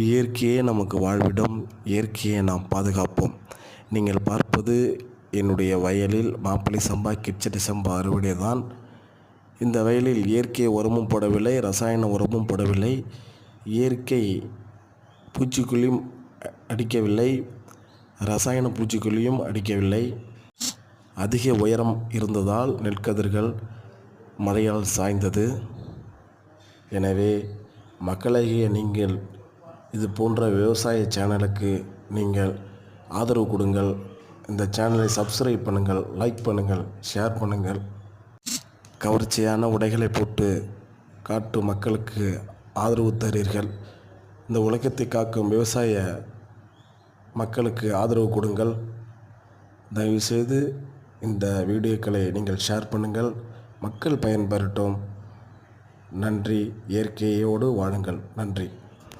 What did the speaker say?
இயற்கையே நமக்கு வாழ்விடம், இயற்கையை நாம் பாதுகாப்போம். நீங்கள் பார்ப்பது என்னுடைய வயலில் மாப்பிள்ளை சம்பா, கிச்சடி சம்பா அறுவடை தான். இந்த வயலில் இயற்கை உரமும் போடவில்லை, ரசாயன உரமும் போடவில்லை, இயற்கை பூச்சிக்கொல்லியும் அடிக்கவில்லை, ரசாயன பூச்சிக்கொல்லியும் அடிக்கவில்லை. அதிக உயரம் இருந்ததால் நெற்கதிர்கள் மழையால் சாய்ந்தது. எனவே மக்களாகிய நீங்கள் இது போன்ற விவசாய சேனலுக்கு நீங்கள் ஆதரவு கொடுங்கள். இந்த சேனலை சப்ஸ்கிரைப் பண்ணுங்கள், லைக் பண்ணுங்கள், ஷேர் பண்ணுங்கள். கவர்ச்சியான உடைகளை போட்டு காட்டு மக்களுக்கு ஆதரவு தருகிறீர்கள். இந்த உலகத்தை காக்கும் விவசாய மக்களுக்கு ஆதரவு கொடுங்கள். தயவுசெய்து இந்த வீடியோக்களை நீங்கள் ஷேர் பண்ணுங்கள். மக்கள் பயன்பெறட்டும். நன்றி. இயற்கையோடு வாழுங்கள். நன்றி.